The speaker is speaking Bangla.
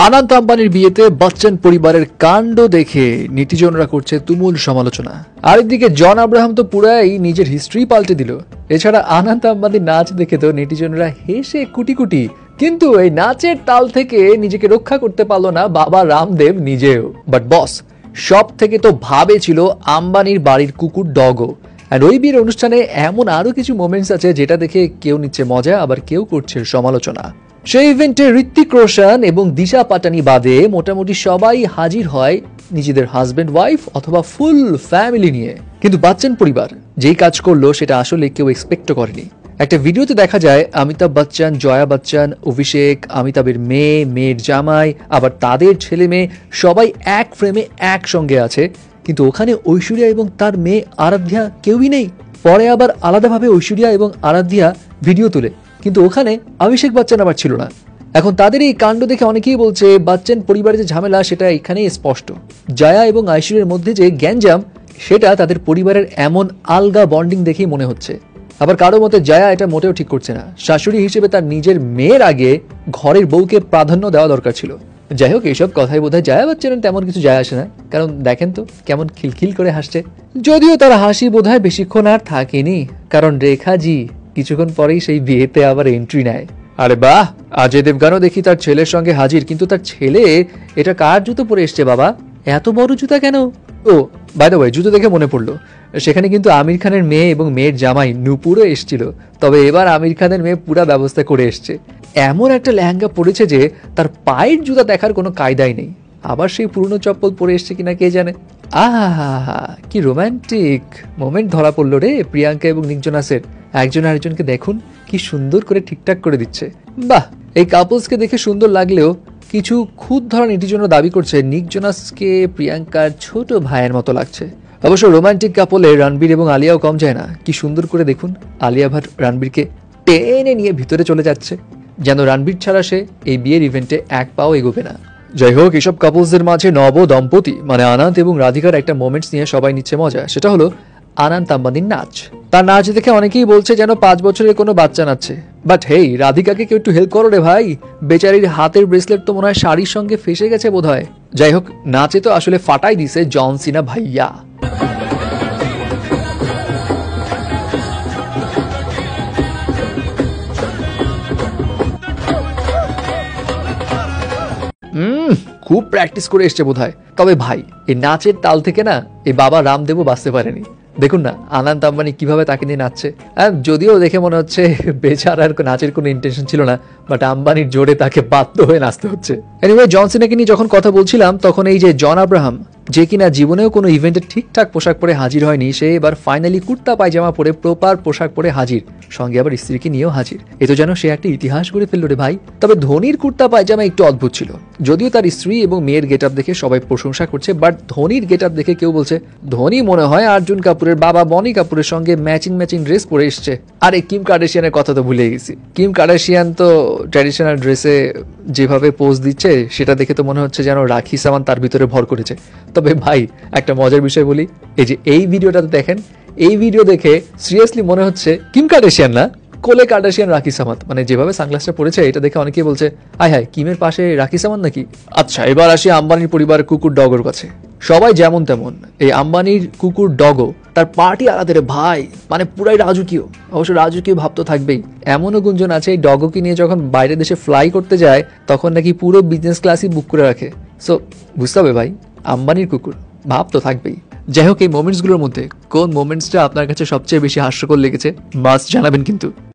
আনন্দ আম্বানির বিয়েতে বচ্চন পরিবারের কাণ্ড দেখে নেটিজনরা করছে তুমুল সমালোচনা। আরেকদিকে জন আব্রাহাম তো পুরাই নিজের হিস্ট্রি পাল্টে দিল। এছাড়া আনন্দ আম্বানির নাচ দেখে তো নেটিজনরা হেসে কুটি কুটি, কিন্তু এই নাচের তাল থেকে নিজেকে রক্ষা করতে পারলো না বাবা রামদেব নিজেও। বাট বস, সব থেকে তো ভাবে ছিল আম্বানির বাড়ির কুকুর ডগো। আর ওই বিয়ের অনুষ্ঠানে এমন আরো কিছু মোমেন্টস আছে যেটা দেখে কেউ নিচ্ছে মজা, আবার কেউ করছে সমালোচনা। সেই ইভেন্টে ঋত্বিক রোশন এবং দিশা পাটানি বাদে মোটামুটি সবাই হাজির হয় নিজেদের হাজব্যান্ড ওয়াইফ অথবা ফুল ফ্যামিলি নিয়ে। কিন্তু বচ্চন পরিবার যেই কাজ করলো সেটা আসলে কেউ এক্সপেক্ট করেনি। একটা ভিডিওতে দেখা যায় অমিতাভ বচ্চন, জয়া বচ্চন, অভিষেক, অমিতাভের মেয়ে, মেয়ের জামাই, আবার তাদের ছেলে মেয়ে সবাই এক ফ্রেমে একসঙ্গে আছে। কিন্তু ওখানে ঐশ্বরিয়া এবং তার মেয়ে আরাধ্যা কেউই নেই। পরে আবার আলাদাভাবে ঐশ্বরিয়া এবং আরাধ্যা ভিডিও তুলে, কিন্তু ওখানে অভিষেক বচ্চন আবার ছিল না। এখন তাদের এই কাণ্ড দেখে অনেকেই বলছে বচ্চন পরিবারের যে ঝামেলা সেটা এখানেই স্পষ্ট। জয়া এবং ঐশ্বরিয়ার মধ্যে যে গ্যাঞ্জাম সেটা তাদের পরিবারের এমন আলগা বন্ডিং দেখেই মনে হচ্ছে। আবার কারো মতে জয়া এটা মোটেও ঠিক করছে না। শাশুড়ি হিসেবে তার নিজের মেয়ের আগে ঘরের বউকে প্রাধান্য দেওয়া দরকার ছিল। যাই হোক, এইসব কথাই বোধহয় জয়া বচ্চনের তেমন কিছু যায় আসে না, কারণ দেখেন তো কেমন খিলখিল করে হাসছে। যদিও তার হাসি বোধহয় বেশিক্ষণ আর থাকেনি, কারণ রেখাজি কিছুক্ষণ পরেই সেই বিয়েতে আবার এন্ট্রি নেয়। আরে বাহ, অজয় দেবগানও দেখি তার ছেলের সঙ্গে হাজির, কিন্তু তার ছেলে এটা কার জুতো পরে এসছে বাবা? এত বড় জুতা কেন? ও বাই দ্য ওয়ে, জুতো দেখে মনে পড়লো, সেখানে কিন্তু আমির খানের মেয়ে এবং মেয়ের জামাই নূপুরও এসেছিল। তবে এবার আমির খানের মেয়ে পুরা ব্যবস্থা করে এসছে। এমন একটা লেহেঙ্গা পরেছে যে তার পায়ের জুতা দেখার কোনো কায়দাই নেই। আবার সেই পুরনো চপ্পল পরে এসছে কিনা কে জানে। আহা, কি রোমান্টিক মোমেন্ট ধরা পড়লো রে প্রিয়াঙ্কা এবং নিক জোনাসের। একজন আরেকজনকে দেখুন কি সুন্দর করে ঠিকঠাক করে দিচ্ছে। বাহ, এই কাপলসকে দেখে সুন্দর লাগলেও কিছু খুদ ধরা নেটিজনরা দাবি করছে নিক জোনাসকে প্রিয়াঙ্কার ছোট ভাইয়ের মতো লাগছে। অবশ্য রোমান্টিক কাপলে রণবীর এবং আলিয়াও কম যায় না। কি সুন্দর করে দেখুন, আলিয়া ভাট রণবীরকে টেনে নিয়ে ভিতরে চলে যাচ্ছে, যেন রণবীর ছাড়া সে এই বিয়ের ইভেন্টে এক পাও এগোবে না। যাই হোক, এসব কাপলসদের মাঝে নব দম্পতি মানে আনন্দ এবং রাধিকার একটা মোমেন্টস নিয়ে সবাই নিচ্ছে মজা। সেটা হলো আনন্দ আম্বানির নাচ। তার নাচ দেখে অনেকেই বলছে যেন 5 বছরের কোনো বাচ্চা নাচছে। বাট হেই, রাধিকাকে কেউ একটু হেল্প করো রে ভাই, বেচারির হাতের ব্রেসলেট তো মনে হয় শাড়ির সঙ্গে ফেসে গেছে বোধ হয়। যাই হোক, নাচে তো আসলে ফাটাই দিছে জন সিনা ভাইয়া। খুব প্র্যাকটিস করে এসছে বোধ হয়। তবে ভাই, এই নাচের তাল থেকে না এই বাবা রামদেবও বাঁচতে পারেনি। দেখুন না আনন্দ আম্বানি কিভাবে তাকে নিয়ে নাচছে। যদিও দেখে মনে হচ্ছে বেচারার নাচের কোনো ইন্টেনশন ছিল না, বাট আম্বানির জোরে তাকে বাধ্য হয়ে নাচতে হচ্ছে। এনিওয়ে, জন সিনাকে নিয়ে যখন কথা বলছিলাম তখন এই যে জন আব্রাহাম, যে কিনা জীবনেও কোনো ইভেন্টে ঠিকঠাক পোশাক পরে হাজির হয়নি, সে এবার ফাইনালি কুর্তা পায়জামা পরে প্রপার পোশাক পরে হাজির, সঙ্গে আবার স্ত্রীকে নিয়েও হাজির। এ তো যেন সে একটা ইতিহাস গড়ে ফেললো রে ভাই। তবে ধোনির কুর্তা পায়জামা একটু অদ্ভুত ছিল। যদিও তার স্ত্রী এবং মেয়ের গেট আপ দেখে সবাই প্রশংসা করছে, বাট ধোনির গেট আপ দেখে কেউ বলছে ধোনি মনে হয় অর্জুন কাপুরের বাবা বনি কাপুরের সঙ্গে ম্যাচিং ড্রেস পরে এসছে। আরে কিম কার্দাশিয়ানের কথা তো ভুলে গেছি। কিম কার্দাশিয়ান তো ট্র্যাডিশনাল ড্রেসে যেভাবে পোজ দিচ্ছে সেটা দেখে তো মনে হচ্ছে যেন রাখি সামান তার ভিতরে ভর করেছে। তবে ভাই, একটা মজার বিষয় বলি, এই যে এই ভিডিওটাতে দেখেন, এই ভিডিও দেখে সিরিয়াসলি মনে হচ্ছে কিম কার্দাশিয়ান না, কোলে কার্দাশিয়ান রাখি সামাত। মানে যেভাবে সানগ্লাসটা পরেছে এটা দেখে অনেকেই বলছে আয় হায়, কিমের পাশে রাখি সামান নাকি। আচ্ছা, এবার আসি আম্বানির পরিবার কুকুর ডগোর কাছে। সবাই যেমন তেমন, এই আম্বানির কুকুর ডগো তার পার্টি আলাদা রে ভাই, মানে পুরাই রাজকীয়। অবশ্য রাজকীয় ভাব তো থাকবেই। এমনও গুঞ্জন আছে এই ডগোকে নিয়ে যখন বাইরের দেশে ফ্লাই করতে যায় তখন নাকি পুরো বিজনেস ক্লাসই বুক করে রাখে। সো বুঝতে হবে ভাই, আম্বানির কুকুর, ভাব তো থাকবেই। যাই হোক, এই মোমেন্টসগুলোর মধ্যে কোন মোমেন্টসটা আপনার কাছে সবচেয়ে বেশি হাস্যকর লেগেছে মাস্ট জানাবেন কিন্তু।